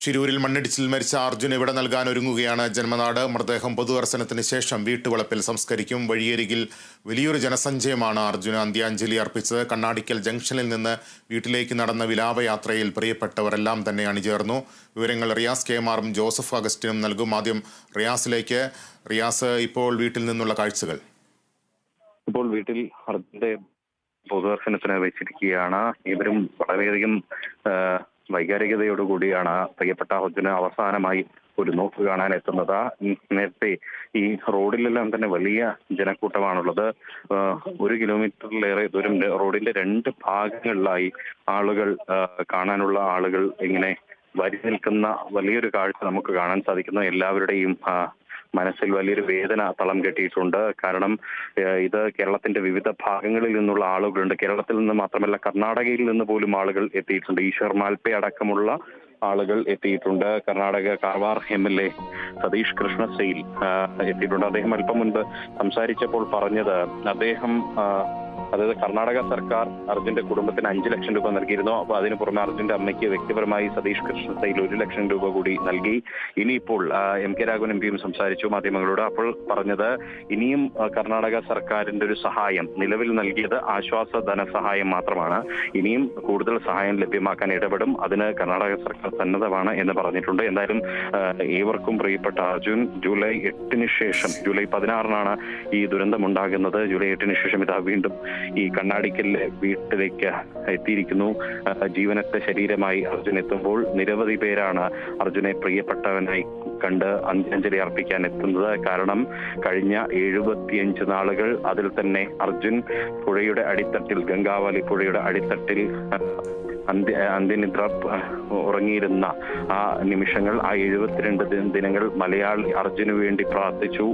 ശിരൂരിൽ മണ്ണിടിച്ചിൽ മരിച്ച അർജുന് ഇവിടെ നൽകാൻ ഒരുങ്ങുകയാണ് ജന്മനാട്. മൃതദേഹം പൊതുദർശനത്തിന് ശേഷം വീട്ടുവളപ്പിൽ സംസ്കരിക്കും. വഴിയരികിൽ വലിയൊരു ജനസഞ്ചയമാണ് അർജുന് അന്ത്യാഞ്ജലി അർപ്പിച്ചത്. കണ്ണാടിക്കൽ ജംഗ്ഷനിൽ നിന്ന് വീട്ടിലേക്ക് നടന്ന വിലാപയാത്രയിൽ പ്രിയപ്പെട്ടവരെല്ലാം തന്നെ അണിചേർന്നു. വിവരങ്ങൾ റിയാസ് കെമാറും ജോസഫ് അഗസ്റ്റിനും നൽകും. ആദ്യം റിയാസിലേക്ക്. റിയാസ്, ഇപ്പോൾ വീട്ടിൽ നിന്നുള്ള കാഴ്ചകൾ. ഇപ്പോൾ വീട്ടിൽ അർജുന്റെ പൊതുദർശനത്തിന് വെച്ചിരിക്കുകയാണ്. ഇവരും വളരെയധികം വൈകാരികതയോടുകൂടിയാണ് പ്രിയപ്പെട്ട അർജുന് അവസാനമായി ഒരു നോക്ക് കാണാൻ എത്തുന്നത്. നേരത്തെ ഈ റോഡിലെല്ലാം തന്നെ വലിയ ജനക്കൂട്ടമാണുള്ളത്. 1 കിലോമീറ്ററിലേറെ ദൂരം റോഡിന്റെ 2 ഭാഗങ്ങളിലായി ആളുകൾ, കാണാനുള്ള ആളുകൾ ഇങ്ങനെ വരി നിൽക്കുന്ന വലിയൊരു കാഴ്ച നമുക്ക് കാണാൻ സാധിക്കുന്നു. എല്ലാവരുടെയും മനസ്സിൽ വലിയൊരു വേദന തളം കെട്ടിയിട്ടുണ്ട്. കാരണം ഇത് കേരളത്തിന്റെ വിവിധ ഭാഗങ്ങളിൽ നിന്നുള്ള ആളുകളുണ്ട്. കേരളത്തിൽ നിന്ന് മാത്രമല്ല, കർണാടകയിൽ നിന്ന് പോലും ആളുകൾ എത്തിയിട്ടുണ്ട്. ഈശ്വർ മാൽപെ അടക്കമുള്ള ആളുകൾ എത്തിയിട്ടുണ്ട്. കർണാടക കാർവാർ MLA സതീഷ് കൃഷ്ണ സെയിൽ എത്തിയിട്ടുണ്ട്. അദ്ദേഹം അല്പം മുൻപ് സംസാരിച്ചപ്പോൾ പറഞ്ഞത്, അതായത് കർണാടക സർക്കാർ അർജുന്റെ കുടുംബത്തിന് 5 ലക്ഷം രൂപ നൽകിയിരുന്നു. അപ്പോൾ അതിന് പുറമെ അർജുന്റെ അമ്മയ്ക്ക് വ്യക്തിപരമായി സതീഷ് കൃഷ്ണ സെയിൽ 1 ലക്ഷം രൂപ കൂടി നൽകി. ഇനിയിപ്പോൾ MK രാഘവൻ MP സംസാരിച്ചു മാധ്യമങ്ങളോട്. അപ്പോൾ പറഞ്ഞത്, ഇനിയും കർണാടക സർക്കാരിന്റെ ഒരു സഹായം, നിലവിൽ നൽകിയത് ആശ്വാസ ധനസഹായം മാത്രമാണ്. ഇനിയും കൂടുതൽ സഹായം ലഭ്യമാക്കാൻ ഇടപെടും. അതിന് കർണാടക സർക്കാർ സന്നദ്ധമാണ് എന്ന് പറഞ്ഞിട്ടുണ്ട്. എന്തായാലും ഏവർക്കും പ്രിയപ്പെട്ട അർജുൻ ജൂലൈ 8-ന് ശേഷം, ജൂലൈ 16-നാണ് ഈ ദുരന്തം ഉണ്ടാകുന്നത്. ജൂലൈ 8-ന് ശേഷം ഇതാ വീണ്ടും ഈ കണ്ണാടിക്കലിലെ വീട്ടിലേക്ക് എത്തിയിരിക്കുന്നു. ജീവനറ്റ ശരീരമായി അർജുൻ എത്തുമ്പോൾ നിരവധി പേരാണ് അർജുനെ പ്രിയപ്പെട്ടവനായി കണ്ട് അന്ത്യാഞ്ജലി അർപ്പിക്കാൻ എത്തുന്നത്. കാരണം കഴിഞ്ഞ 75 നാളുകൾ അതിൽ തന്നെ അർജുൻ പുഴയുടെ അടിത്തട്ടിൽ, ഗംഗാവലി പുഴയുടെ അടിത്തട്ടിൽ അന്ത്യനിദ്ര ഉറങ്ങിയിരുന്ന ആ നിമിഷങ്ങൾ, ആ 72 ദിനങ്ങൾ മലയാളി അർജുന് വേണ്ടി പ്രാർത്ഥിച്ചു.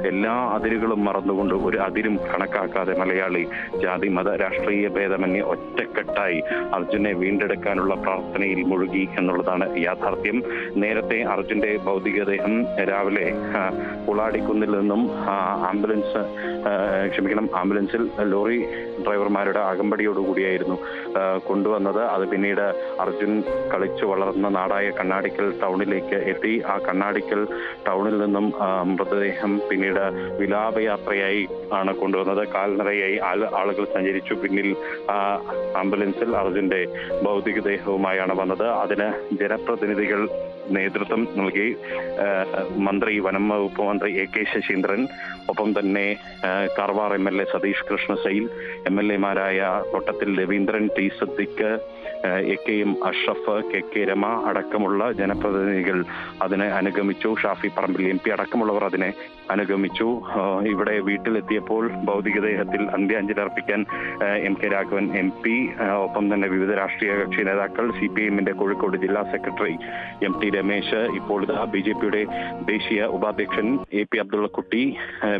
എല്ലാ അതിരുകളും മറന്നുകൊണ്ട്, ഒരു അതിരും കണക്കാക്കാതെ മലയാളി ജാതി മത രാഷ്ട്രീയ ഭേദമന്യേ ഒറ്റക്കെട്ടായി അർജുനെ വീണ്ടെടുക്കാനുള്ള പ്രാർത്ഥനയിൽ മുഴുകി എന്നുള്ളതാണ് യാഥാർത്ഥ്യം. നേരത്തെ അർജുന്റെ ഭൗതികദേഹം രാവിലെ പുളാടിക്കുന്നിൽ നിന്നും ആംബുലൻസിൽ ലോറി ഡ്രൈവർമാരുടെ അകമ്പടിയോടുകൂടിയായിരുന്നു കൊണ്ടുവന്നത്. അത് പിന്നീട് അർജുൻ കളിച്ചു വളർന്ന നാടായ കണ്ണാടിക്കൽ ടൗണിലേക്ക് എത്തി. ആ കണ്ണാടിക്കൽ ടൗണിൽ നിന്നും മൃതദേഹം പിന്നീട് വിലാപയാത്രയായി ആണ് കൊണ്ടുവന്നത്. കാൽനടയായി ആളുകൾ സഞ്ചരിച്ചു. പിന്നിൽ ആംബുലൻസിൽ അർജുന്റെ ഭൗതികദേഹവുമായാണ് വന്നത്. അതിന് ജനപ്രതിനിധികൾ നേതൃത്വം നൽകി. വനം വകുപ്പ് മന്ത്രി AK ശശീന്ദ്രൻ, ഒപ്പം തന്നെ കാർവാർ MLA സതീഷ് കൃഷ്ണ സെയിൽ, MLA-മാരായ കൊട്ടത്തിൽ രവീന്ദ്രൻ, T സദ്ദിഖ്, AK-യും അഷ്റഫ്, KK രമ അടക്കമുള്ള ജനപ്രതിനിധികൾ അതിനെ അനുഗമിച്ചു. ഷാഫി പറമ്പിൽ MP അടക്കമുള്ളവർ അതിനെ അനുഗമിച്ചു. ഇവിടെ വീട്ടിലെത്തിയപ്പോൾ ഭൗതികദേഹത്തിൽ അന്ത്യാഞ്ജലി അർപ്പിക്കാൻ MK രാഘവൻ MP, ഒപ്പം തന്നെ വിവിധ രാഷ്ട്രീയ കക്ഷി നേതാക്കൾ, CPM-ന്റെ കോഴിക്കോട് ജില്ലാ സെക്രട്ടറി MT രമേശ്, ഇപ്പോൾ BJP-യുടെ ദേശീയ ഉപാധ്യക്ഷൻ AP അബ്ദുള്ളക്കുട്ടി,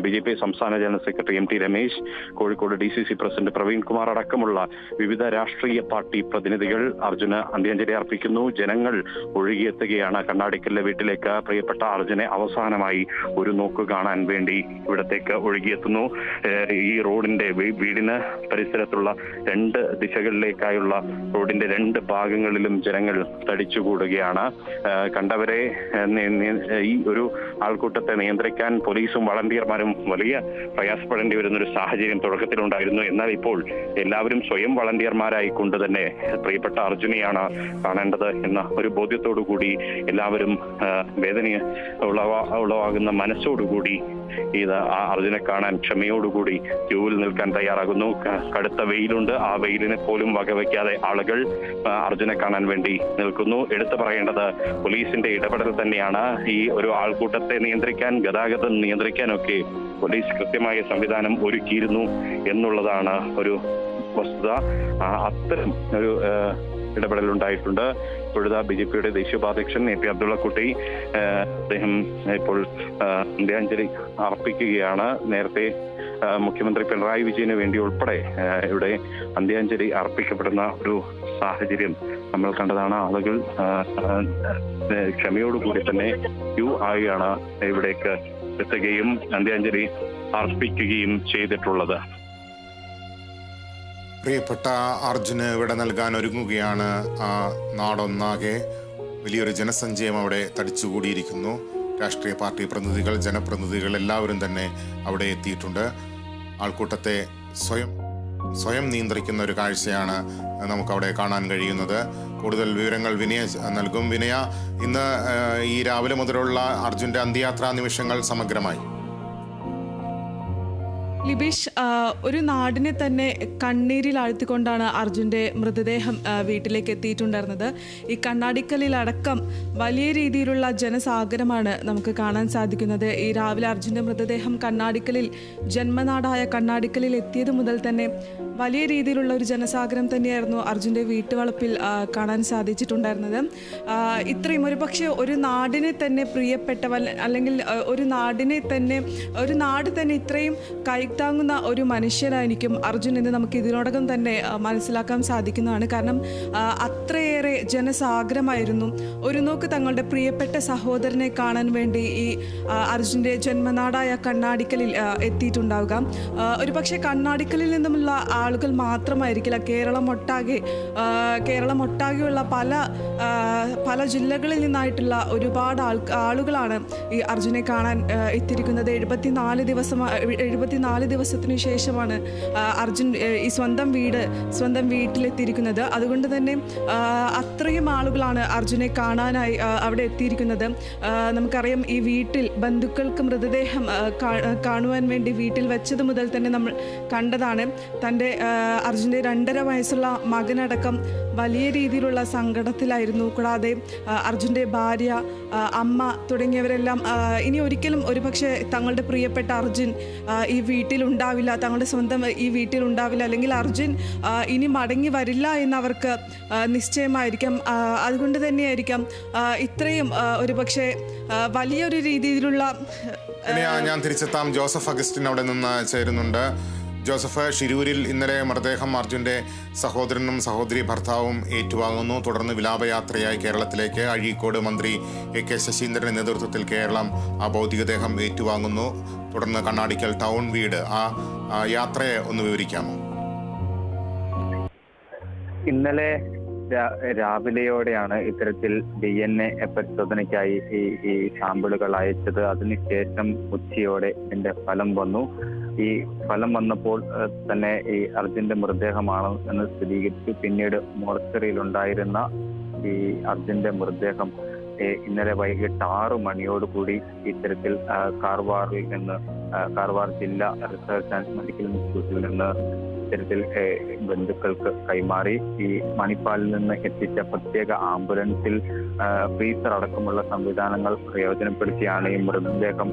BJP സംസ്ഥാന general secretary MT Ramesh, Kozhikode DCC president Praveen Kumar അടക്കമുള്ള വിവിധ രാഷ്ട്രീയ പാർട്ടി പ്രതിനിധികൾ അർജുന് അന്ത്യാഞ്ജലി അർപ്പിക്കുന്നു. ജനങ്ങൾ ഒഴുകിയെത്തുകയാണ് കണ്ണാടിക്കലിലെ വീട്ടിലേക്ക്. പ്രിയപ്പെട്ട അർജുനെ അവസാനമായി ഒരു നോക്ക് കാണാൻ വേണ്ടി ഇവിടത്തേക്ക് ഒഴുകിയെത്തുന്നു. ഈ റോഡിന്റെ വീടിന് പരിസരത്തുള്ള 2 ദിശകളിലേക്കായുള്ള റോഡിന്റെ 2 ഭാഗങ്ങളിലും ജനങ്ങൾ തടിച്ചുകൂടുകയാണ്. കണ്ടവരെ ഈ ഒരു ആൾക്കൂട്ടത്തെ നിയന്ത്രിക്കാൻ പോലീസും വളണ്ടിയർമാരും വലിയ പ്രയാസപ്പെടേണ്ടി വരുന്ന ഒരു സാഹചര്യം തുടക്കത്തിലുണ്ടായിരുന്നു. എന്നാൽ ഇപ്പോൾ എല്ലാവരും സ്വയം വളണ്ടിയർമാരായിക്കൊണ്ട് തന്നെ പ്രിയപ്പെട്ട അർജുനെയാണ് കാണേണ്ടത് എന്ന ഒരു ബോധ്യത്തോടു കൂടി എല്ലാവരും വേദന ഉളവാകുന്ന മനസ്സോടുകൂടി ഇത് അർജുനെ കാണാൻ ക്ഷമയോടുകൂടി ക്യൂവിൽ നിൽക്കാൻ തയ്യാറാകുന്നു. കടുത്ത വെയിലുണ്ട്. ആ വെയിലിനെ പോലും വകവയ്ക്കാതെ ആളുകൾ അർജുനെ കാണാൻ വേണ്ടി നിൽക്കുന്നു. എടുത്തു പറയേണ്ടത് പോലീസിന്റെ ഇടപെടൽ തന്നെയാണ്. ഈ ഒരു ആൾക്കൂട്ടത്തെ നിയന്ത്രിക്കാൻ, ഗതാഗതം നിയന്ത്രിക്കാനൊക്കെ പോലീസ് കൃത്യമായ സംവിധാനം ഒരുക്കിയിരുന്നു എന്നുള്ളതാണ് ഒരു വസ്തുത. അത്തരം ഒരു ഇടപെടൽ ഉണ്ടായിട്ടുണ്ട്. ഇപ്പോഴത്തെ BJP-യുടെ ദേശീയ ഉപാധ്യക്ഷൻ AP അബ്ദുള്ളക്കുട്ടി, അദ്ദേഹം ഇപ്പോൾ അന്ത്യാഞ്ജലി അർപ്പിക്കുകയാണ്. നേരത്തെ മുഖ്യമന്ത്രി പിണറായി വിജയന് വേണ്ടി ഉൾപ്പെടെ ഇവിടെ അന്ത്യാഞ്ജലി അർപ്പിക്കപ്പെടുന്ന ഒരു സാഹചര്യം നമ്മൾ കണ്ടതാണ്. ആളുകൾ ക്ഷമയോടുകൂടി തന്നെ ക്യൂ ആയാണ് ഇവിടേക്ക് എത്തുകയും അന്ത്യാഞ്ജലി അർപ്പിക്കുകയും ചെയ്തിട്ടുള്ളത്. പ്രിയപ്പെട്ട അർജുന് ഇവിടെ നൽകാൻ ഒരുങ്ങുകയാണ് നാടൊന്നാകെ. വലിയൊരു ജനസഞ്ചയം അവിടെ തടിച്ചുകൂടിയിരിക്കുന്നു. രാഷ്ട്രീയ പാർട്ടി പ്രതിനിധികൾ, ജനപ്രതിനിധികൾ എല്ലാവരും തന്നെ അവിടെ എത്തിയിട്ടുണ്ട്. ആൾക്കൂട്ടത്തെ സ്വയം നിയന്ത്രിക്കുന്ന ഒരു കാഴ്ചയാണ് നമുക്കവിടെ കാണാൻ കഴിയുന്നത്. കൂടുതൽ വിവരങ്ങൾ വിനയ നൽകും. വിനയ, ഇന്ന് ഈ രാവിലെ മുതലുള്ള അർജുൻ്റെ അന്ത്യയാത്രാ നിമിഷങ്ങൾ സമഗ്രമായി. ലിബീഷ്, ഒരു നാടിനെ തന്നെ കണ്ണീരിൽ ആഴ്ത്തിക്കൊണ്ടാണ് അർജുൻ്റെ മൃതദേഹം വീട്ടിലേക്ക് എത്തിയിട്ടുണ്ടായിരുന്നത്. ഈ കണ്ണാടിക്കലിലടക്കം വലിയ രീതിയിലുള്ള ജനസാഗരമാണ് നമുക്ക് കാണാൻ സാധിക്കുന്നത്. ഈ രാവിലെ അർജുൻ്റെ മൃതദേഹം ജന്മനാടായ കണ്ണാടിക്കലിൽ എത്തിയത് മുതൽ തന്നെ വലിയ രീതിയിലുള്ള ഒരു ജനസാഗരം തന്നെയായിരുന്നു അർജുൻ്റെ വീട്ടുവളപ്പിൽ കാണാൻ സാധിച്ചിട്ടുണ്ടായിരുന്നത്. ഇത്രയും ഒരു നാടിനെ തന്നെ പ്രിയപ്പെട്ടവൻ, അല്ലെങ്കിൽ ഒരു നാട് തന്നെ ഇത്രയും കൈത്താങ്ങുന്ന ഒരു മനുഷ്യനായിരിക്കും അർജുൻ എന്ന് നമുക്ക് ഇതിനോടകം തന്നെ മനസ്സിലാക്കാൻ സാധിക്കുന്നതാണ്. കാരണം അത്രയേറെ ജനസാഗരമായിരുന്നു. ഒരു നോക്ക് തങ്ങളുടെ പ്രിയപ്പെട്ട സഹോദരനെ കാണാൻ വേണ്ടി ഈ അർജുൻ്റെ ജന്മനാടായ കണ്ണാടിക്കലിൽ എത്തിയിട്ടുണ്ടാവുക. ഒരുപക്ഷെ കണ്ണാടിക്കലിൽ നിന്നുമുള്ള ആളുകൾ മാത്രമായിരിക്കില്ല, കേരളമൊട്ടാകെയുള്ള പല ജില്ലകളിൽ നിന്നായിട്ടുള്ള ഒരുപാട് ആളുകളാണ് ഈ അർജുനെ കാണാൻ എത്തിയിരിക്കുന്നത്. 74 ദിവസത്തിന് ശേഷമാണ് അർജുൻ ഈ സ്വന്തം വീട്ടിലെത്തിയിരിക്കുന്നത്. അതുകൊണ്ട് തന്നെ അത്രയും ആളുകളാണ് അർജുനെ കാണാനായി അവിടെ എത്തിയിരിക്കുന്നത്. നമുക്കറിയാം, ഈ വീട്ടിൽ ബന്ധുക്കൾക്ക് മൃതദേഹം കാണുവാൻ വേണ്ടി വീട്ടിൽ വെച്ചത് മുതൽ തന്നെ നമ്മൾ കണ്ടതാണ്. തൻ്റെ അർജുൻ്റെ 2.5 വയസ്സുള്ള മകനടക്കം വലിയ രീതിയിലുള്ള സങ്കടത്തിലായിരുന്നു. കൂടാതെ അർജുൻ്റെ ഭാര്യ, അമ്മ തുടങ്ങിയവരെല്ലാം ഇനി ഒരിക്കലും ഒരുപക്ഷെ തങ്ങളുടെ പ്രിയപ്പെട്ട അർജുൻ ഈ വീട്ടിലുണ്ടാവില്ല, തങ്ങളുടെ സ്വന്തം ഈ വീട്ടിലുണ്ടാവില്ല, അല്ലെങ്കിൽ അർജുൻ ഇനി മടങ്ങി വരില്ല എന്നവർക്ക് നിശ്ചയമായിരിക്കാം. അതുകൊണ്ട് തന്നെയായിരിക്കാം ഇത്രയും ഒരുപക്ഷെ വലിയൊരു രീതിയിലുള്ള. ഞാൻ തിരിച്ചെത്താം. ജോസഫ് അഗസ്റ്റിൻ അവിടെ നിന്ന് ചേരുന്നുണ്ട്. ജോസഫ്, ഷിരൂരിൽ ഇന്നലെ മൃതദേഹം അർജുൻ്റെ സഹോദരനും സഹോദരി ഭർത്താവും ഏറ്റുവാങ്ങുന്നു. തുടർന്ന് വിലാപയാത്രയായി കേരളത്തിലേക്ക് അഴീക്കോട് മന്ത്രി AK ശശീന്ദ്രന്റെ നേതൃത്വത്തിൽ കേരളം ആ ഭൗതികദേഹം ഏറ്റുവാങ്ങുന്നു. തുടർന്ന് കണ്ണാടിക്കൽ ടൗൺ വീട്. ആ യാത്രയെ ഒന്ന് വിവരിക്കാമോ? ഇന്നലെ രാവിലെയോടെയാണ് ഇത്തരത്തിൽ DNA പരിശോധനയ്ക്കായി ഈ സാമ്പിളുകൾ അയച്ചത്. അതിനുശേഷം ഉച്ചയോടെ ഇതിന്റെ ഫലം വന്നു. ഈ ഫലം വന്നപ്പോൾ തന്നെ ഈ അർജുന്റെ മൃതദേഹമാണ് എന്ന് സ്ഥിരീകരിച്ചു. പിന്നീട് മോർച്ചറിയിലുണ്ടായിരുന്ന ഈ അർജുന്റെ മൃതദേഹം ഇന്നലെ വൈകിട്ട് 6 മണിയോടുകൂടി ഇത്തരത്തിൽ കാർവാർ ജില്ലാ റിസർച്ച് ആൻഡ് മെഡിക്കൽ ഇൻസ്റ്റിറ്റ്യൂട്ടിൽ നിന്ന് ഇത്തരത്തിൽ ബന്ധുക്കൾക്ക് കൈമാറി. ഈ മണിപ്പാലിൽ നിന്ന് എത്തിച്ച പ്രത്യേക ആംബുലൻസിൽ ഫ്രീസർ അടക്കമുള്ള സംവിധാനങ്ങൾ പ്രയോജനപ്പെടുത്തിയാണ് ഈ മൃതദേഹം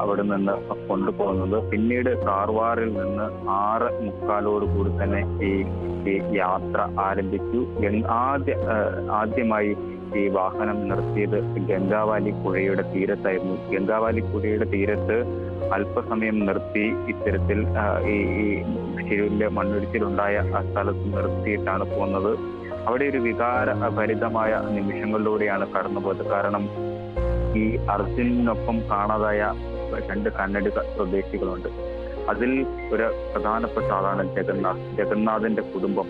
അവിടെ നിന്ന് കൊണ്ടുപോകുന്നത്. പിന്നീട് കാർവാറിൽ നിന്ന് 6:45 തന്നെ ഈ യാത്ര ആരംഭിച്ചു. ആദ്യമായി ഈ വാഹനം നിർത്തിയത് ഗംഗാവാലി പുഴയുടെ തീരത്തായിരുന്നു. ഗംഗാവാലി പുഴയുടെ തീരത്ത് അല്പസമയം നിർത്തി ഇത്തരത്തിൽ ഈ ഷിരൂരിലെ മണ്ണിടിച്ചിലുണ്ടായ ആ സ്ഥലത്ത് നിർത്തിയിട്ടാണ് പോകുന്നത്. അവിടെ ഒരു വികാരഭരിതമായ നിമിഷങ്ങളിലൂടെയാണ് കടന്നുപോയത്. കാരണം ഈ അർജുനൊപ്പം കാണാതായ 2 കന്നഡ സ്വദേശികളുണ്ട്. അതിൽ ഒരു പ്രധാനപ്പെട്ട ആളാണ് ജഗന്നാഥിന്റെ കുടുംബം.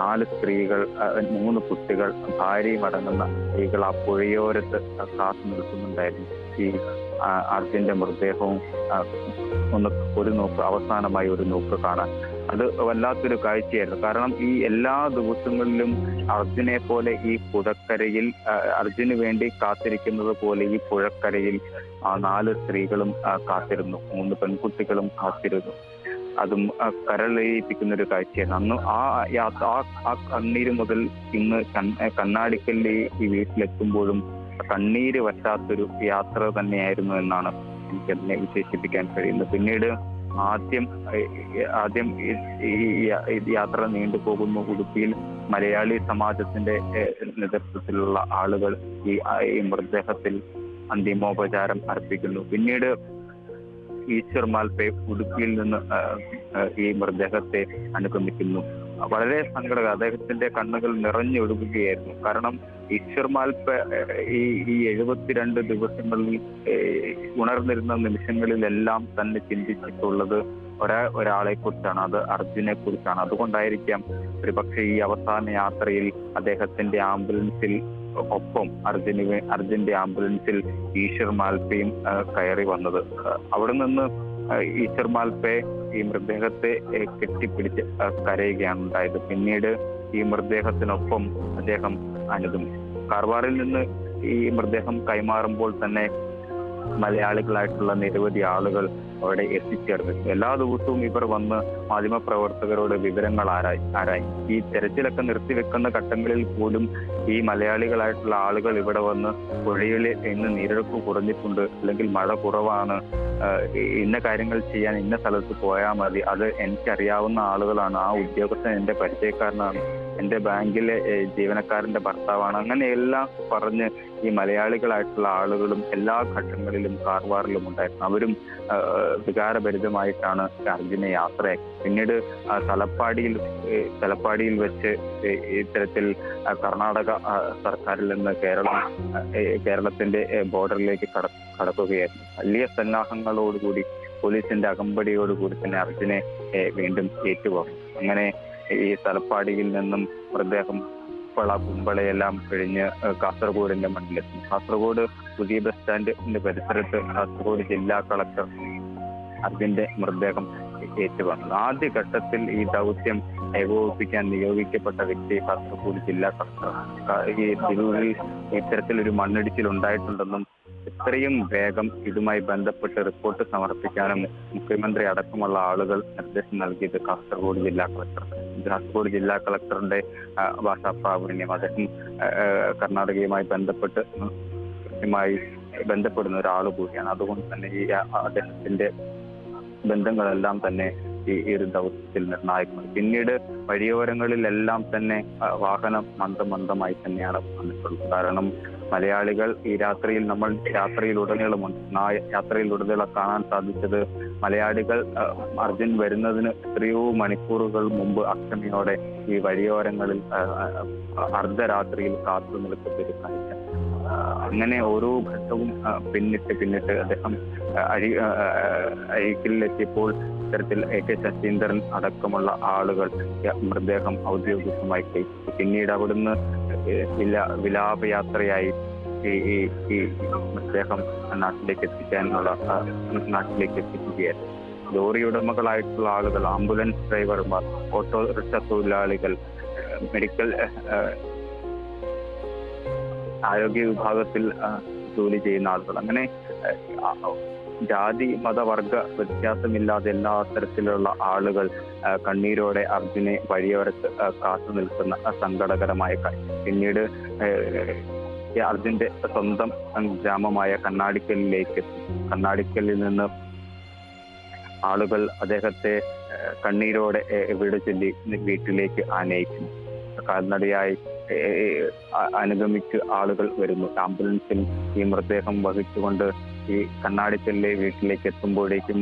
4 സ്ത്രീകൾ, 3 കുട്ടികൾ, ഭാര്യയും അടങ്ങുന്ന സ്ത്രീകൾ ആ പുഴയോരത്ത് കാത്തു നിൽക്കുന്നുണ്ടായിരുന്നു. ഈ അർജുന്റെ മൃതദേഹവും അവസാനമായി ഒരു നോക്ക് കാണാൻ. അത് വല്ലാത്തൊരു കാഴ്ചയായിരുന്നു. കാരണം ഈ എല്ലാ ദിവസങ്ങളിലും അർജുനെ പോലെ ഈ പുഴക്കരയിൽ അർജുന് വേണ്ടി കാത്തിരിക്കുന്നത് പോലെ ഈ പുഴക്കരയിൽ 4 സ്ത്രീകളും കാത്തിരുന്നു, 3 പെൺകുട്ടികളും കാത്തിരുന്നു. അതും കരളയിപ്പിക്കുന്ന ഒരു കാഴ്ചയാണ്. അന്ന് ആ കണ്ണീര് മുതൽ ഇന്ന് കണ്ണാടിക്കലിൽ ഈ വീട്ടിലെത്തുമ്പോഴും കണ്ണീര് വറ്റാത്തൊരു യാത്ര തന്നെയായിരുന്നു എന്നാണ് എനിക്കതിനെ വിശേഷിപ്പിക്കാൻ കഴിയുന്നത്. പിന്നീട് ആദ്യം ഈ യാത്ര നീണ്ടുപോകുന്നു. ഉടുപ്പിയിൽ മലയാളി സമാജത്തിന്റെ നേതൃത്വത്തിലുള്ള ആളുകൾ ഈ മൃതദേഹത്തിൽ അന്തിമോപചാരം അർപ്പിക്കുന്നു. പിന്നീട് ഈശ്വർ മാൽപേ ഉടുപ്പിയിൽ നിന്ന് ഈ മൃതദേഹത്തെ അനുഗമിക്കുന്നു. വളരെ സങ്കടം, അദ്ദേഹത്തിന്റെ കണ്ണുകൾ നിറഞ്ഞൊഴുകുകയായിരുന്നു. കാരണം ഈശ്വർ മാൽപേ ഈ 72 ദിവസങ്ങളിൽ ഉണർന്നിരുന്ന നിമിഷങ്ങളിലെല്ലാം തന്നെ ചിന്തിച്ചിട്ടുള്ളത് ഒരാളെ കുറിച്ചാണ്, അത് അർജുനെ കുറിച്ചാണ്. അതുകൊണ്ടായിരിക്കാം ഒരുപക്ഷെ ഈ അവസാന യാത്രയിൽ അദ്ദേഹത്തിന്റെ ആംബുലൻസിൽ ഒപ്പം അർജുന്റെ ആംബുലൻസിൽ ഈശ്വർ മാൽപ്പയും കയറി വന്നത്. അവിടെ നിന്ന് ഈശ്വർ മാൽപ്പെ ഈ മൃതദേഹത്തെ കെട്ടിപ്പിടിച്ച് കരയുകയാണ് ഉണ്ടായത്. പിന്നീട് ഈ മൃതദേഹത്തിനൊപ്പം അദ്ദേഹം അനുഗമിച്ചു. കാർവാറിൽ നിന്ന് ഈ മൃതദേഹം കൈമാറുമ്പോൾ തന്നെ മലയാളികളായിട്ടുള്ള നിരവധി ആളുകൾ അവിടെ എത്തിച്ചേർന്നിരുന്നു. എല്ലാ ദിവസവും ഇവർ വന്ന് മാധ്യമപ്രവർത്തകരോട് വിവരങ്ങൾ ആരായി. ഈ തെരച്ചിലൊക്കെ നിർത്തിവെക്കുന്ന ഘട്ടങ്ങളിൽ പോലും ഈ മലയാളികളായിട്ടുള്ള ആളുകൾ ഇവിടെ വന്ന് പുഴയിൽ ഇന്ന് നീരൊഴുക്ക് കുറഞ്ഞിട്ടുണ്ട്, അല്ലെങ്കിൽ മഴ കുറവാണ്, ഇന്ന കാര്യങ്ങൾ ചെയ്യാൻ ഇന്ന സ്ഥലത്ത് പോയാൽ മതി, അത് എനിക്കറിയാവുന്ന ആളുകളാണ്, ആ ഉദ്യോഗസ്ഥൻ എൻ്റെ പരിചയക്കാരനാണ്, എൻ്റെ ബാങ്കിലെ ജീവനക്കാരൻ്റെ ഭർത്താവാണ്, അങ്ങനെയെല്ലാം പറഞ്ഞ് ഈ മലയാളികളായിട്ടുള്ള ആളുകളും എല്ലാ ഘട്ടങ്ങളിലും കാർവാറിലും ഉണ്ടായിരുന്നു. അവരും വികാരഭരിതമായിട്ടാണ് അർജുനെ യാത്രയാക്കി. പിന്നീട് തലപ്പാടിയിൽ വെച്ച് ഇത്തരത്തിൽ കർണാടക സർക്കാരിൽ നിന്ന് കേരളത്തിന്റെ ബോർഡറിലേക്ക് കടക്കുകയായിരുന്നു. വലിയ സന്നാഹങ്ങളോടുകൂടി പോലീസിന്റെ അകമ്പടിയോടുകൂടി തന്നെ അർജുനെ വീണ്ടും ഏറ്റുവാങ്ങി. അങ്ങനെ ഈ തലപ്പാടിയിൽ നിന്നും മൃതദേഹം കുമ്പളയെല്ലാം കഴിഞ്ഞ് കാസർഗോഡിന്റെ മണ്ണിലെത്തും. കാസർഗോഡ് പുതിയ ബസ് സ്റ്റാൻഡിന്റെ പരിസരത്ത് കാസർഗോഡ് ജില്ലാ കളക്ടർ അർജുന്റെ മൃതദേഹം ഏറ്റുവാങ്ങുന്നു. ആദ്യഘട്ടത്തിൽ ഈ ദൗത്യം ഏകോപിപ്പിക്കാൻ നിയോഗിക്കപ്പെട്ട വ്യക്തി കാസർഗോഡ് ജില്ലാ കളക്ടറാണ്. ഈ തിരൂരിൽ ഇത്തരത്തിലൊരു മണ്ണിടിച്ചിൽ ഉണ്ടായിട്ടുണ്ടെന്നും എത്രയും വേഗം ഇതുമായി ബന്ധപ്പെട്ട് റിപ്പോർട്ട് സമർപ്പിക്കാനും മുഖ്യമന്ത്രി അടക്കമുള്ള ആളുകൾ നിർദ്ദേശം നൽകിയത് കാസർഗോഡ് ജില്ലാ കളക്ടർ. കാസർഗോഡ് ജില്ലാ കളക്ടറിന്റെ ഭാഷാ പ്രാവീണ്യം, അദ്ദേഹം കർണാടകയുമായി ബന്ധപ്പെട്ട് കൃത്യമായി ബന്ധപ്പെടുന്ന ഒരാൾ കൂടിയാണ്. അതുകൊണ്ട് തന്നെ ഈ അദ്ദേഹത്തിന്റെ ബന്ധങ്ങളെല്ലാം തന്നെ ഈ ഒരു ദൗത്യത്തിൽ നിർണായകമാണ്. പിന്നീട് വഴിയോരങ്ങളിലെല്ലാം തന്നെ വാഹനം മന്ദമായി തന്നെയാണ് വന്നിട്ടുള്ളത്. കാരണം മലയാളികൾ ഈ യാത്രയിലുടനീളം കാണാൻ സാധിച്ചത് മലയാളികൾ അർജുൻ വരുന്നതിന് എത്രയോ മണിക്കൂറുകൾ മുമ്പ് അക്ഷമയോടെ ഈ വഴിയോരങ്ങളിൽ അർദ്ധരാത്രിയിൽ കാത്തു നിൽക്കുന്ന ഒരു കാഴ്ച. അങ്ങനെ ഓരോ ഘട്ടവും പിന്നിട്ട് അദ്ദേഹം അഴീക്കലിലെത്തിയപ്പോൾ ഇത്തരത്തിൽ AK ശശീന്ദ്രൻ അടക്കമുള്ള ആളുകൾ മൃതദേഹം ഔദ്യോഗികമായി കഴിച്ചു. പിന്നീട് അവിടുന്ന് വിലാപയാത്രയായി ഈ മൃതദേഹം നാട്ടിലേക്ക് എത്തിക്കുകയായിരുന്നു. ലോറി ഉടമകളായിട്ടുള്ള ആളുകൾ, ആംബുലൻസ് ഡ്രൈവർമാർ, ഓട്ടോറിക്ഷ തൊഴിലാളികൾ, മെഡിക്കൽ ആരോഗ്യ വിഭാഗത്തിൽ ജോലി ചെയ്യുന്ന ആളുകൾ, അങ്ങനെ ജാതി മതവർഗ വ്യത്യാസമില്ലാതെ എല്ലാ തരത്തിലുള്ള ആളുകൾ കണ്ണീരോടെ അർജുനെ വഴിയോരത്ത് കാത്തു നിൽക്കുന്ന സങ്കടകരമായ കാര്യം. പിന്നീട് അർജുന്റെ സ്വന്തം ഗ്രാമമായ കണ്ണാടിക്കലിൽ നിന്ന് ആളുകൾ അദ്ദേഹത്തെ കണ്ണീരോടെ വീട് ചൊല്ലി വീട്ടിലേക്ക് ആനയിക്കുന്നു. കാൽനടയായി അനുഗമിച്ച് ആളുകൾ വരുന്നു. ആംബുലൻസിൽ ഈ മൃതദേഹം വഹിച്ചുകൊണ്ട് ഈ കണ്ണാടിക്കലിലെ വീട്ടിലേക്ക് എത്തുമ്പോഴേക്കും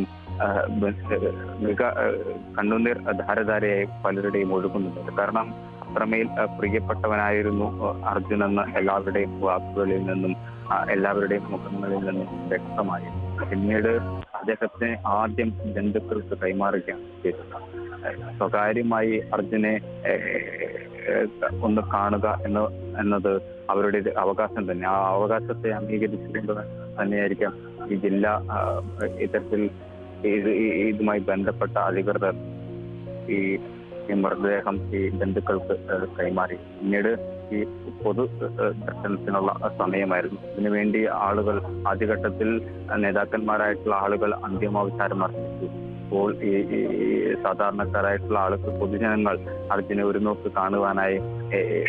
കണ്ണുനീർ ധാരധാരയായി പലരുടെയും ഒഴുകുന്നുണ്ട്. കാരണം അത്രമേൽ പ്രിയപ്പെട്ടവനായിരുന്നു അർജുൻ എന്ന എല്ലാവരുടെയും വാക്കുകളിൽ നിന്നും എല്ലാവരുടെയും മുഖങ്ങളിൽ നിന്നും വ്യക്തമായിരുന്നു. പിന്നീട് അദ്ദേഹത്തെ ആദ്യം ബന്ധുക്കൾക്ക് കൈമാറുകയാണ് ചെയ്തത്. സ്വകാര്യമായി അർജുനെ ഒന്ന് കാണുക എന്നത് അവരുടെ അവകാശം തന്നെ. ആ അവകാശത്തെ അംഗീകരിച്ചുകൊണ്ട് തന്നെയായിരിക്കാം ഈ ജില്ല ഇത്തരത്തിൽ ഇതുമായി ബന്ധപ്പെട്ട അധികൃതർ ഈ മൃതദേഹം ഈ ബന്ധുക്കൾക്ക് കൈമാറി. പിന്നീട് ഈ പൊതു ദർശനത്തിനുള്ള സമയമായിരുന്നു. ഇതിനുവേണ്ടി ആളുകൾ ആദ്യഘട്ടത്തിൽ നേതാക്കന്മാരായിട്ടുള്ള ആളുകൾ അന്തിമോപചാരം അർപ്പിച്ചു. ഇപ്പോൾ ഈ സാധാരണക്കാരായിട്ടുള്ള ആളുകൾ, പൊതുജനങ്ങൾ അർജുനെ ഒരു നോക്ക് കാണുവാനായി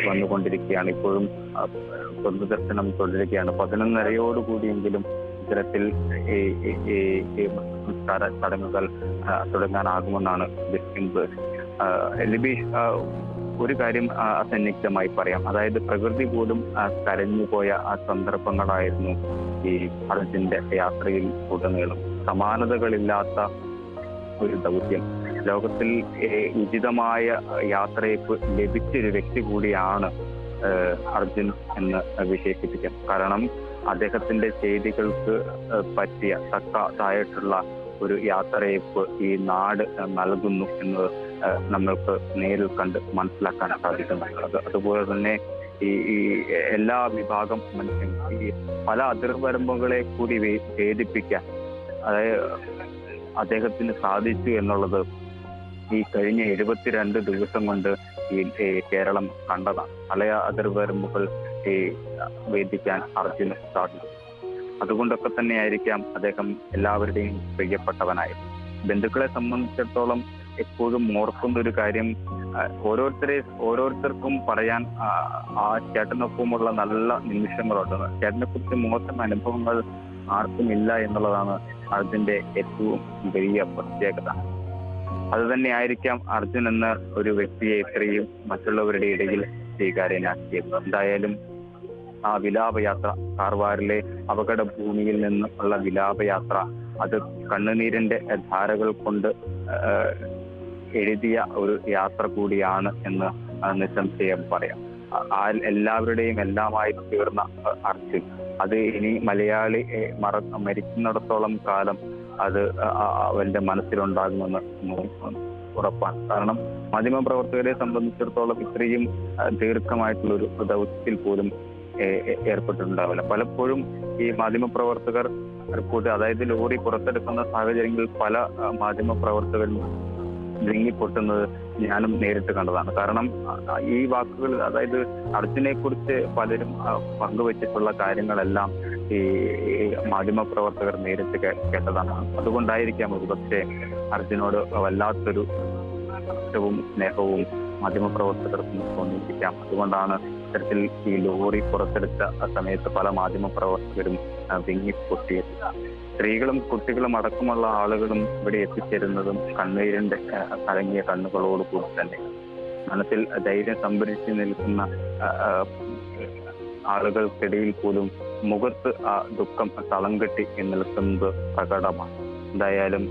വന്നുകൊണ്ടിരിക്കുകയാണ്. ഇപ്പോഴും പൊതുദർശനം തുടരുകയാണ്. 11:30 ഇത്തരത്തിൽ ഈ സംസ്കാര ചടങ്ങുകൾ തുടങ്ങാനാകുമെന്നാണ് ഉദ്ദേശിക്കുന്നത്. ലിബീഷ്, ഒരു കാര്യം അസന്നിഗ്ധമായി പറയാം. അതായത് പ്രകൃതി പോലും കരഞ്ഞുപോയ ആ സന്ദർഭങ്ങളായിരുന്നു ഈ അർജുന്റെ യാത്രയിൽ ഉടനീളം. സമാനതകളില്ലാത്ത ഒരു ദൗത്യം. ലോകത്തിൽ ഉചിതമായ യാത്രയപ്പ് ലഭിച്ചൊരു വ്യക്തി കൂടിയാണ് അർജുൻ എന്ന് വിശേഷിപ്പിക്കാം. കാരണം അദ്ദേഹത്തിന്റെ ചെയ്തികൾക്ക് പറ്റിയ തക്കതായിട്ടുള്ള ഒരു യാത്രയപ്പ് ഈ നാട് നൽകുന്നു എന്ന് നമ്മൾക്ക് നേരിൽ കണ്ട് മനസ്സിലാക്കാൻ സാധിക്കുന്നുണ്ട്. അതുപോലെ തന്നെ ഈ എല്ലാ വിഭാഗം മനുഷ്യരും ഈ പല അതിർവരമ്പുകളെ കൂടി ഭേദിപ്പിക്കാൻ അതായത് അദ്ദേഹത്തിന് സാധിച്ചു എന്നുള്ളത് ഈ കഴിഞ്ഞ 72 ദിവസം കൊണ്ട് ഈ കേരളം കണ്ടതാണ്. പല അതിർവരമ്പുകൾ ഭേദിക്കാൻ അർജുന് സാധിച്ചു. അതുകൊണ്ടൊക്കെ തന്നെയായിരിക്കാം അദ്ദേഹം എല്ലാവരുടെയും പ്രിയപ്പെട്ടവനായിരുന്നു. ബന്ധുക്കളെ സംബന്ധിച്ചിടത്തോളം എപ്പോഴും ഓർക്കുന്ന ഒരു കാര്യം, ഓരോരുത്തർക്കും പറയാൻ ആ ചേട്ടനൊപ്പമുള്ള നല്ല നിമിഷങ്ങളുണ്ട്. ചേട്ടനെ കുറിച്ച് മോശം അനുഭവങ്ങൾ ആർക്കും ഇല്ല എന്നുള്ളതാണ് അർജുന്റെ ഏറ്റവും വലിയ പ്രത്യേകത. അത് തന്നെ ആയിരിക്കാം അർജുൻ എന്ന ഒരു വ്യക്തിയെ ഇത്രയും മറ്റുള്ളവരുടെ ഇടയിൽ സ്വീകാര്യനാക്കിയത്. എന്തായാലും ആ വിലാപയാത്ര, കാർവാറിലെ അപകട ഭൂമിയിൽ നിന്നുള്ള വിലാപയാത്ര, അത് കണ്ണുനീരിന്റെ ധാരകൾ കൊണ്ട് എഴുതിയ ഒരു യാത്ര കൂടിയാണ് എന്ന് നിസ്സംശയം പറയാം. എല്ലാവരുടെയും എല്ലാമായി തീർന്ന അർജുൻ, അത് ഇനി മലയാളി മരിക്കുന്നിടത്തോളം കാലം അത് അവന്റെ മനസ്സിലുണ്ടാകുമെന്ന് ഉറപ്പാണ്. കാരണം മാധ്യമപ്രവർത്തകരെ സംബന്ധിച്ചിടത്തോളം ഇത്രയും ദീർഘമായിട്ടുള്ള ഒരു ദൗത്യത്തിൽ പോലും ഏർപ്പെട്ടിട്ടുണ്ടാവില്ല. പലപ്പോഴും ഈ മാധ്യമപ്രവർത്തകർ റിപ്പോർട്ട്, അതായത് ലോറി പുറത്തെടുക്കുന്ന സാഹചര്യങ്ങളിൽ പല മാധ്യമപ്രവർത്തകരും വിങ്ങിപ്പൊട്ടുന്നത് ഞാനും നേരിട്ട് കണ്ടതാണ്. കാരണം ഈ വാക്കുകൾ, അതായത് അർജുനെ കുറിച്ച് പലരും പങ്കുവച്ചിട്ടുള്ള കാര്യങ്ങളെല്ലാം ഈ മാധ്യമപ്രവർത്തകർ നേരിട്ട് കേട്ടതാണ്. അതുകൊണ്ടായിരിക്കാം ഒരുപക്ഷെ അർജുനോട് വല്ലാത്തൊരു ഇഷ്ടവും സ്നേഹവും മാധ്യമപ്രവർത്തകർക്കും തോന്നിയിരിക്കാം. അതുകൊണ്ടാണ് ഇത്തരത്തിൽ ഈ ലോറി പുറത്തെടുത്ത സമയത്ത് പല മാധ്യമപ്രവർത്തകരും വിങ്ങിപ്പൊട്ടിയത്. സ്ത്രീകളും കുട്ടികളും അടക്കമുള്ള ആളുകളും ഇവിടെ എത്തിച്ചേരുന്നതും കണ്ണീരിന്റെ കലങ്ങിയ കണ്ണുകളോട് കൂടി തന്നെ. മനസ്സിൽ ധൈര്യം സംഭരിച്ചു നിൽക്കുന്ന ആളുകൾക്കിടയിൽ പോലും മുഖത്ത് ആ ദുഃഖം തളം കെട്ടി നിൽക്കുന്നത് പ്രകടമാണ്. എന്തായാലും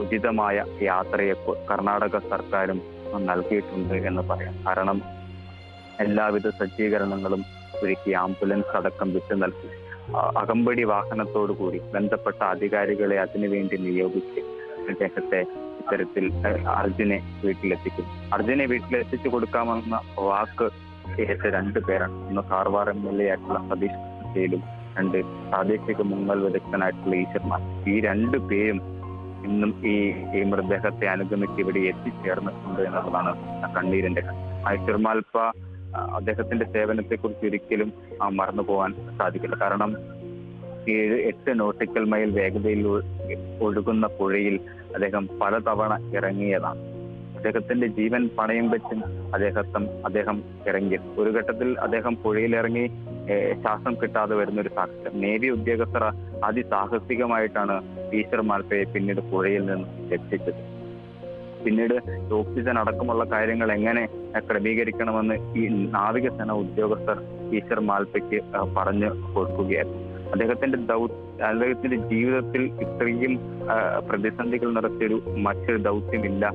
ഉചിതമായ യാത്രയെ കർണാടക സർക്കാരും നൽകിയിട്ടുണ്ട് എന്ന് പറയാം. കാരണം എല്ലാവിധ സജ്ജീകരണങ്ങളും ഒരുക്കി ആംബുലൻസ് അടക്കം വിട്ടു നൽകി, അകമ്പടി വാഹനത്തോടു കൂടി ബന്ധപ്പെട്ട അധികാരികളെ അതിനുവേണ്ടി നിയോഗിച്ച് അദ്ദേഹത്തെ ഇത്തരത്തിൽ അർജുനെ വീട്ടിലെത്തിക്കും. അർജുനെ വീട്ടിലെത്തിച്ചു കൊടുക്കാമെന്ന വാക്ക് ഏറ്റ 2 പേരാണ്. ഒന്ന് കാർവാർ MLA ആയിട്ടുള്ള സതീഷ് ലും 2 പ്രാദേശിക മുങ്ങൽ വിദഗ്ധനായിട്ടുള്ള ഈശ്വർമാർ. ഈ 2 പേരും ഇന്നും ഈ മൃതദേഹത്തെ അനുഗമിച്ച് ഇവിടെ എത്തിച്ചേർന്നിട്ടുണ്ട് എന്നുള്ളതാണ് കണ്ണീരിന്റെ. ഈശ്വർമാൽപ്പ അദ്ദേഹത്തിന്റെ സേവനത്തെ കുറിച്ച് ഒരിക്കലും മറന്നു പോകാൻ സാധിക്കില്ല. കാരണം 7-8 നോട്ടിക്കൽ മൈൽ വേഗതയിൽ ഒഴുകുന്ന പുഴയിൽ അദ്ദേഹം പലതവണ ഇറങ്ങിയതാണ്. അദ്ദേഹത്തിന്റെ ജീവൻ പണയം വെച്ചും അദ്ദേഹം ഇറങ്ങിയത്. ഒരു ഘട്ടത്തിൽ അദ്ദേഹം പുഴയിലിറങ്ങി ശ്വാസം കിട്ടാതെ വരുന്നൊരു സാഹചര്യം. നേവി ഉദ്യോഗസ്ഥർ അതിസാഹസികമായിട്ടാണ് ഈശ്വർ മാൽപ്പയെ പിന്നീട് പുഴയിൽ നിന്ന് രക്ഷിച്ചത്. പിന്നീട് ഓക്സിജൻ അടക്കമുള്ള കാര്യങ്ങൾ എങ്ങനെ ക്രമീകരിക്കണമെന്ന് ഈ നാവികസേന ഉദ്യോഗസ്ഥർ ഈശ്വർ മാൽപ്പയ്ക്ക് പറഞ്ഞു കൊടുക്കുകയായിരുന്നു. അദ്ദേഹത്തിന്റെ ജീവിതത്തിൽ ഇത്രയും പ്രതിസന്ധികൾ നടത്തിയൊരു മറ്റൊരു ദൗത്യമില്ല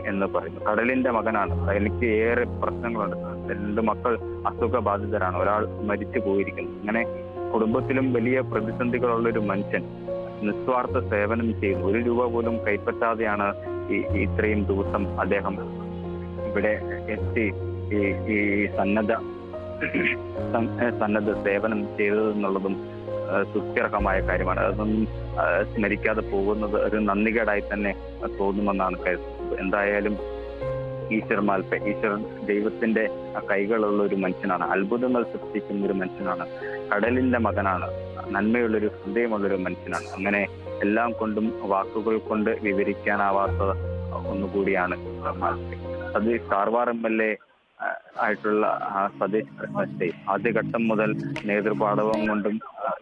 എന്ന് പറയുന്നു. കടലിന്റെ മകനാണ്, എനിക്ക് ഏറെ പ്രശ്നങ്ങളുണ്ട്, 2 മക്കൾ അസുഖബാധിതരാണ്, ഒരാൾ മരിച്ചു പോയിരിക്കുന്നു. അങ്ങനെ കുടുംബത്തിലും വലിയ പ്രതിസന്ധികളുള്ള ഒരു മനുഷ്യൻ നിസ്വാർത്ഥ സേവനം ചെയ്യുന്നു. 1 രൂപ പോലും കൈപ്പറ്റാതെയാണ് ഇത്രയും ദിവസം അദ്ദേഹം ഇവിടെ എത്തി ഈ സന്നദ്ധ സേവനം ചെയ്തതെന്നുള്ളതും സുത്യർഹമായ കാര്യമാണ്. അതൊന്നും സ്മരിക്കാതെ പോകുന്നത് ഒരു നന്ദികേടായി തന്നെ തോന്നുമെന്നാണ് കരുതുന്നത്. എന്തായാലും ഈശ്വർ മാൽപ്പ, ഈശ്വരൻ ദൈവത്തിന്റെ കൈകളുള്ള ഒരു മനുഷ്യനാണ്, അത്ഭുതങ്ങൾ സൃഷ്ടിക്കുന്ന ഒരു മനുഷ്യനാണ്, കടലിന്റെ മകനാണ്, നന്മയുള്ളൊരു ഹൃദയമുള്ളൊരു മനുഷ്യനാണ്. അങ്ങനെ എല്ലാം കൊണ്ടും വാക്കുകൾ കൊണ്ട് വിവരിക്കാനാവാത്ത ഒന്നുകൂടിയാണ് മാൽപ്പ. അത് കാർവാർ MLA ആയിട്ടുള്ള സതീഷ് കൃഷ്ണശ്രീ ആദ്യഘട്ടം മുതൽ നേതൃപാടവം കൊണ്ടും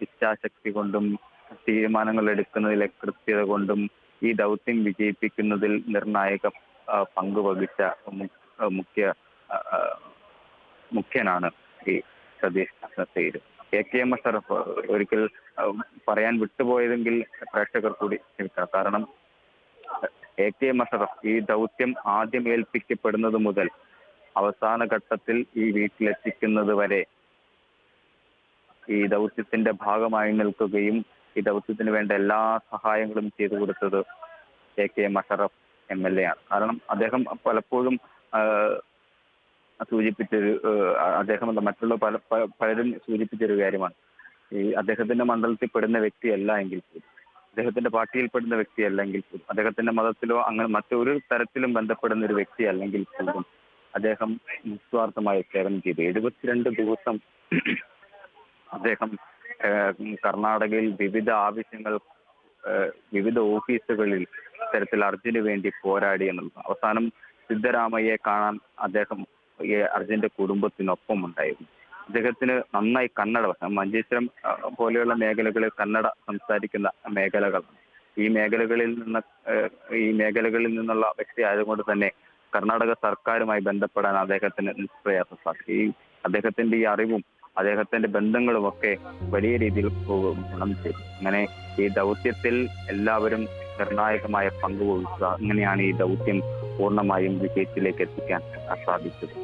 ഇച്ഛാശക്തി കൊണ്ടും തീരുമാനങ്ങൾ എടുക്കുന്നതിലെ കൃത്യത കൊണ്ടും ഈ ദൗത്യം വിജയിപ്പിക്കുന്നതിൽ നിർണായക പങ്കുവഹിച്ച മുഖ്യനാണ് ഈ സതീഷ് കൃഷ്ണശ്രീ. KKM അഷറഫ് ഒരിക്കൽ പറയാൻ വിട്ടുപോയതെങ്കിൽ പ്രേക്ഷകർ കൂടി ക്ഷമിക്കണം. കാരണം KKM അഷറഫ് ഈ ദൗത്യം ആദ്യം ഏൽപ്പിക്കപ്പെടുന്നത് മുതൽ അവസാന ഘട്ടത്തിൽ ഈ വീട്ടിലെത്തിക്കുന്നത് വരെ ഈ ദൗത്യത്തിന്റെ ഭാഗമായി നിൽക്കുകയും ഈ ദൗത്യത്തിന് വേണ്ട എല്ലാ സഹായങ്ങളും ചെയ്തു കൊടുത്തത് KKM അഷറഫ് MLA ആണ്. കാരണം അദ്ദേഹം പലപ്പോഴും സൂചിപ്പിച്ചൊരു അദ്ദേഹം മറ്റുള്ള പലരും സൂചിപ്പിച്ചൊരു കാര്യമാണ്. ഈ അദ്ദേഹത്തിന്റെ മണ്ഡലത്തിൽ പെടുന്ന വ്യക്തിയല്ല എങ്കിൽ പോലും, അദ്ദേഹത്തിന്റെ പാർട്ടിയിൽ പെടുന്ന വ്യക്തിയല്ല എങ്കിൽ പോലും, അദ്ദേഹത്തിന്റെ മതത്തിലോ അങ്ങനെ മറ്റൊരു തരത്തിലും ബന്ധപ്പെടുന്ന ഒരു വ്യക്തി അല്ലെങ്കിൽ പോലും അദ്ദേഹം നിസ്വാർത്ഥമായി സേവനം ചെയ്തു. 72 ദിവസം അദ്ദേഹം കർണാടകയിൽ വിവിധ ആവശ്യങ്ങൾ, വിവിധ ഓഫീസുകളിൽ ഇത്തരത്തിൽ അർജുന് വേണ്ടി പോരാടി എന്നുള്ളത്. അവസാനം സിദ്ധരാമയ്യെ കാണാൻ അദ്ദേഹം അർജുന്റെ കുടുംബത്തിനൊപ്പം ഉണ്ടായിരുന്നു. അദ്ദേഹത്തിന് നന്നായി കന്നഡ, മഞ്ചേശ്വരം പോലെയുള്ള മേഖലകളിൽ കന്നഡ സംസാരിക്കുന്ന മേഖലകളാണ്. ഈ മേഖലകളിൽ നിന്നുള്ള വ്യക്തി ആയതുകൊണ്ട് തന്നെ കർണാടക സർക്കാരുമായി ബന്ധപ്പെടാൻ അദ്ദേഹത്തിന് നിഷ്പ്രയാസം സാധിക്കും. അദ്ദേഹത്തിന്റെ ഈ അറിവും അദ്ദേഹത്തിന്റെ ബന്ധങ്ങളും ഒക്കെ വലിയ രീതിയിൽ ഗുണം ചെയ്തു. അങ്ങനെ ഈ ദൗത്യത്തിൽ എല്ലാവരും നിർണായകമായ പങ്ക് വഹിക്കുക. അങ്ങനെയാണ് ഈ ദൗത്യം പൂർണ്ണമായും വിജയത്തിലേക്ക് എത്തിക്കാൻ സാധിച്ചത്.